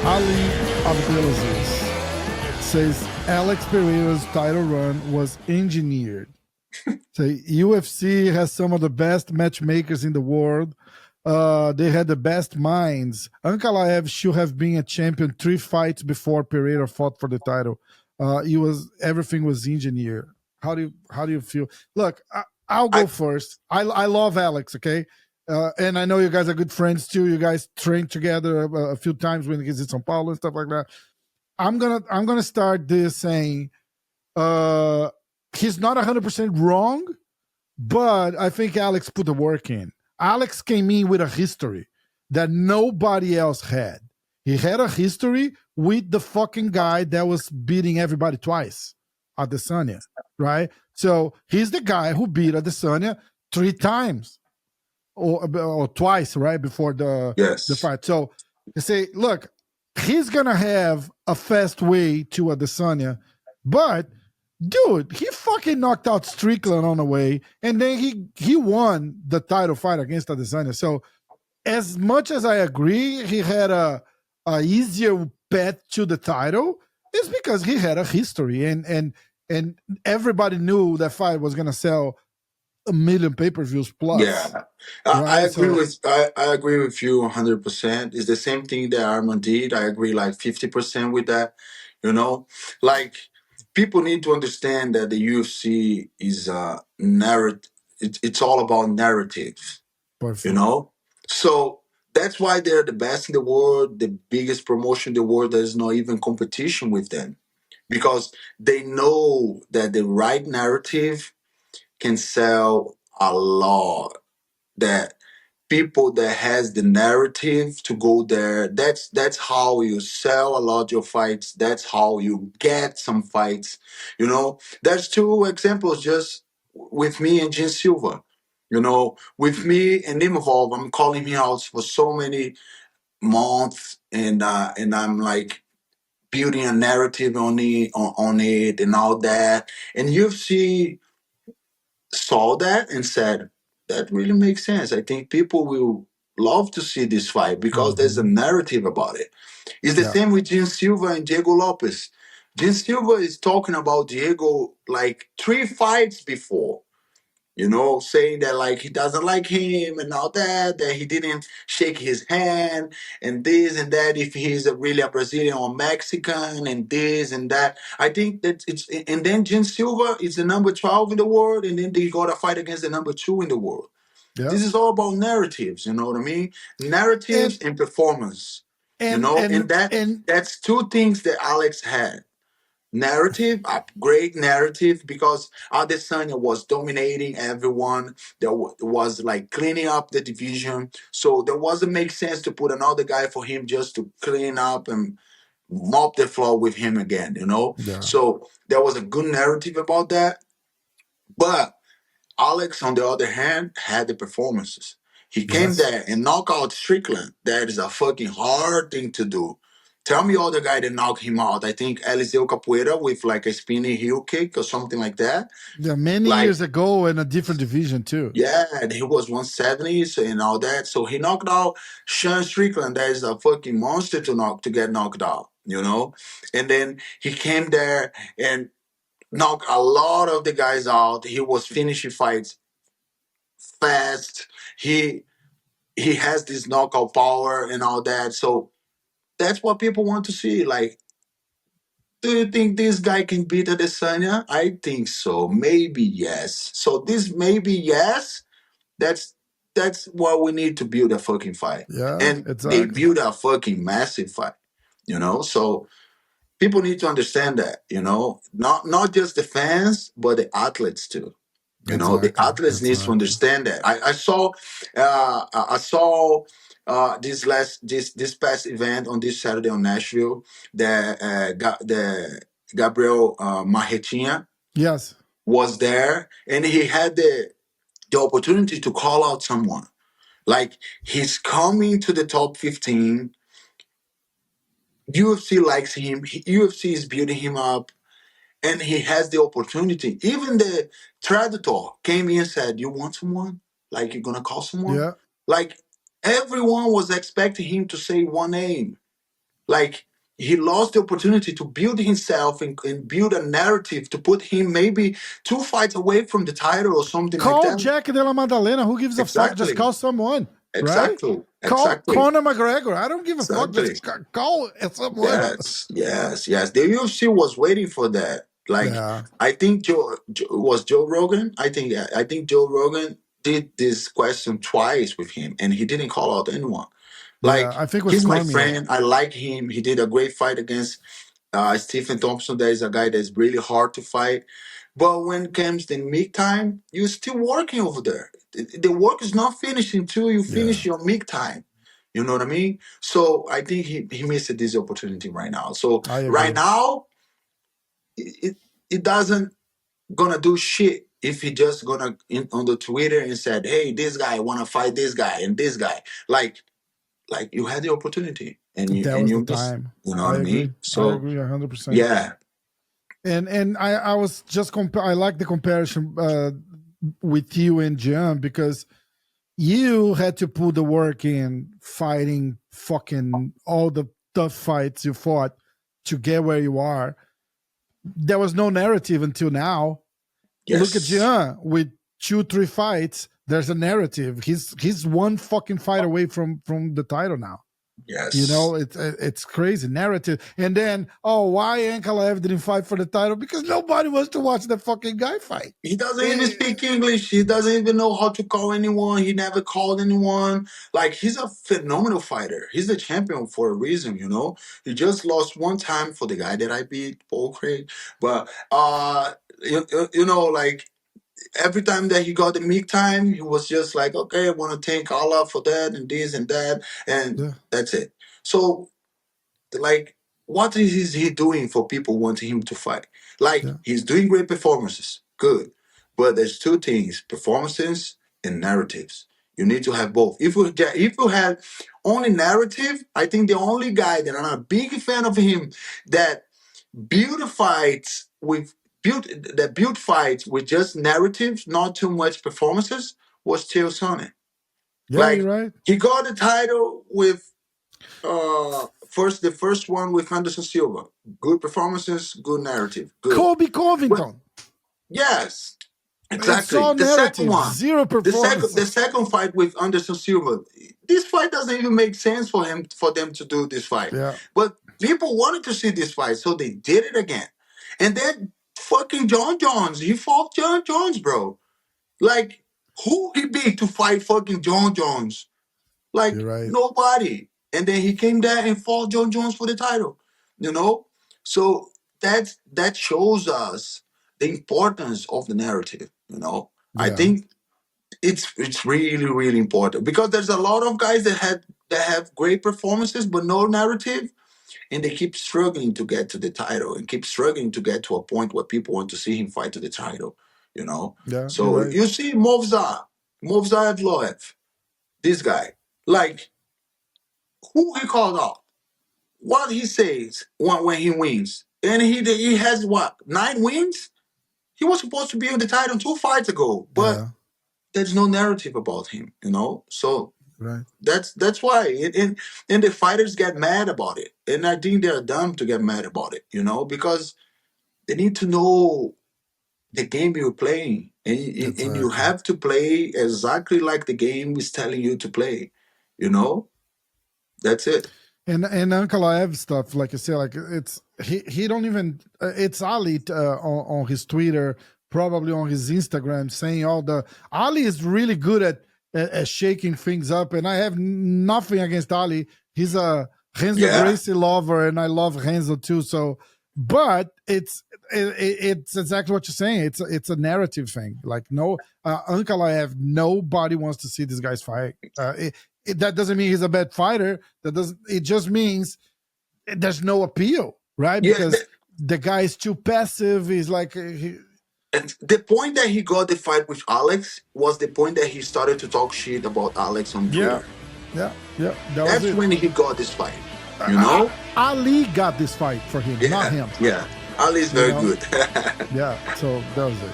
Ali Abdelaziz says Alex Pereira's title run was engineered. So UFC has some of the best matchmakers in the world. They had the best minds. Ankalaev should have been a champion 3 fights before Pereira fought for the title. Everything was engineered. How do you feel? Look, I'll go I first. I love Alex. Okay, and I know you guys are good friends too. You guys trained together a few times when he's in São Paulo and stuff like that. I'm gonna start this saying uh, he's not 100% wrong, but I think Alex put the work in. Alex came in with a history that nobody else had. He had a history with the fucking guy that was beating everybody twice, Adesanya, right? So he's the guy who beat Adesanya 3 times or twice, right, before the yes. fight. So you say, look, he's gonna have a fast way to Adesanya, but dude, he fucking knocked out Strickland on the way, and then he won the title fight against Adesanya. So as much as I agree, he had a easier path to the title. It's because he had a history, and everybody knew that fight was gonna sell 1 million pay-per-views plus, Yeah, I right? agree So with I agree with you 100%. It's the same thing that Armand did. I agree like 50% with that. You know, like people need to understand that the UFC is a narrative. It's all about narrative. You perfect. know, so that's why they're the best in the world, the biggest promotion in the world. There's no even competition with them because they know that the right narrative can sell a lot, that people that has the narrative to go there, that's how you sell a lot of your fights, that's how you get some fights. There's two examples just with me and Jim Silva. With me and Imavov, I'm calling him out for so many months, and I'm like building a narrative on it and all that. And UFC saw that and said, that really makes sense. I think people will love to see this fight because there's a Mm-hmm. narrative about it. It's the Yeah. same with Jim Silva and Diego Lopez. Jim Silva is talking about Diego like 3 fights before, saying that like he doesn't like him and all that he didn't shake his hand and this and that, if he's really a Brazilian or Mexican and this and that. I think that and then Jim Silva is the number 12 in the world, and then they got a fight against the number 2 in the world. Yeah. This is all about narratives, you know what I mean? And Narratives and performance, and and and that and that's two things that Alex had. Narrative, a great narrative, because Adesanya was dominating everyone. There was like cleaning up the division, so there wasn't make sense to put another guy for him just to clean up and mop the floor with him again. yeah. So there was a good narrative about that, but Alex, on the other hand, had the performances. He came Yes. there and knocked out Strickland. That is a fucking hard thing to do. Tell me other guy that knocked him out. I think Eliseu Capoeira with like a spinning heel kick or something like that. Yeah, many Like, years ago in a different division too. yeah, and he was 170s and all that. So he knocked out Sean Strickland. That is a fucking monster to get knocked out. And then he came there and knocked a lot of the guys out. He was finishing fights fast. He has this knockout power and all that. So that's what people want to see. Like, do you think this guy can beat Adesanya? I think so. Maybe yes. So this maybe yes. That's that's what we need to build a fucking fight. Yeah, And they exactly. build a fucking massive fight. So people need to understand that. Not just the fans, but the athletes too. The Exactly. athletes needs to Exactly. understand that. I saw this past event on this Saturday on Nashville. The Gabriel Marretinha Yes. was there, and he had the opportunity to call out someone. Like, he's coming to the top 15. UFC likes him. UFC is building him up, and he has the opportunity. Even the Traditor came in and said, "You want someone? Like, you're gonna call someone?" Yeah. Like, everyone was expecting him to say one name. Like, he lost the opportunity to build himself and build a narrative to put him maybe 2 fights away from the title or something like Call that. Jack Della Maddalena. Who gives a fuck? Just call someone. Right? Exactly. Call Exactly. Conor McGregor. I don't give a fuck. Exactly. Just call someone. Yes. The UFC was waiting for that. Like, Yeah. I think Joe Rogan. I think Joe Rogan did this question twice with him, and he didn't call out anyone. Yeah, Like, I think it was he's my Cormier. friend. I like him. He did a great fight against Stephen Thompson. That is a guy that's really hard to fight. But when it comes to meet time, you're still working over there. The work is not finished until you finish your meet time. You know what I mean? So I think he missed this opportunity right now. So right now, it doesn't gonna do shit if he just gonna on the Twitter and said, "Hey, this guy wanna fight this guy and this guy." Like you had the opportunity and you missed. Time. You know what I mean? So I agree 100%. Yeah. And I was just I like the comparison with you and Gian, because you had to put the work in fighting fucking all the tough fights you fought to get where you are. There was no narrative until now. Yes. Look at Gian with 2-3 fights. There's a narrative. He's one fucking fight away from the title now. Yes. You know, it's crazy narrative. And then, why Ankalaev didn't fight for the title? Because nobody wants to watch the fucking guy fight. He doesn't even speak English. He doesn't even know how to call anyone. He never called anyone. Like, he's a phenomenal fighter. He's the champion for a reason, you know. He just lost one time for the guy that I beat, Paul Craig. But you know, like, every time that he got the meet time, he was just like, okay, I want to thank Allah for that and this and that, and that's it. So, like, what is he doing for people wanting him to fight? Like, he's doing great performances, good, but there's two things: performances and narratives. You need to have both. If you had only narrative, I think the only guy that I'm a big fan of him that build fights with just narratives, not too much performances, was Chael Sonnen. Yeah, like, you're right. He got the title with the first one with Anderson Silva. Good performances, good narrative. Good. Colby Covington. Yes. Exactly. The second one, zero performance. The second fight with Anderson Silva. This fight doesn't even make sense for them to do this fight. Yeah. But people wanted to see this fight, so they did it again. And then fucking John Jones, he fought John Jones, bro. Like, who he beat to fight fucking John Jones? Like, nobody. And then he came there and fought John Jones for the title. You know? So that shows us the importance of the narrative. You know? Yeah. I think it's really, really important, because there's a lot of guys that have great performances but no narrative, and they keep struggling to get to the title and keep struggling to get to a point where people want to see him fight to the title. You know? Yeah. So you see Movsar Evloev, this guy, like, who he called out, what he says when he wins, and he has what, 9 wins? He was supposed to be in the title 2 fights ago, but there's no narrative about him, you know. So that's why, and the fighters get mad about it, and I think they're dumb to get mad about it, you know, because they need to know the game you're playing, and you have to play exactly like the game is telling you to play, you know. That's it. And Ankalaev stuff, like you say, like, it's he don't even. It's Ali on his Twitter, probably on his Instagram, saying all the. Ali is really good at shaking things up, and I have nothing against Ali. He's a Renzo Gracie lover, and I love Renzo too. So, but it's exactly what you're saying. It's a narrative thing. Like, no, Ankalaev, nobody wants to see this guy's fight. That doesn't mean he's a bad fighter. It just means there's no appeal, right? Because the guy is too passive. He's like, and the point that he got the fight with Alex was the point that he started to talk shit about Alex on Twitter. Yeah. That's when he got this fight. You know, Ali got this fight for him, not him. Yeah, Ali is very good. Yeah, so that was it.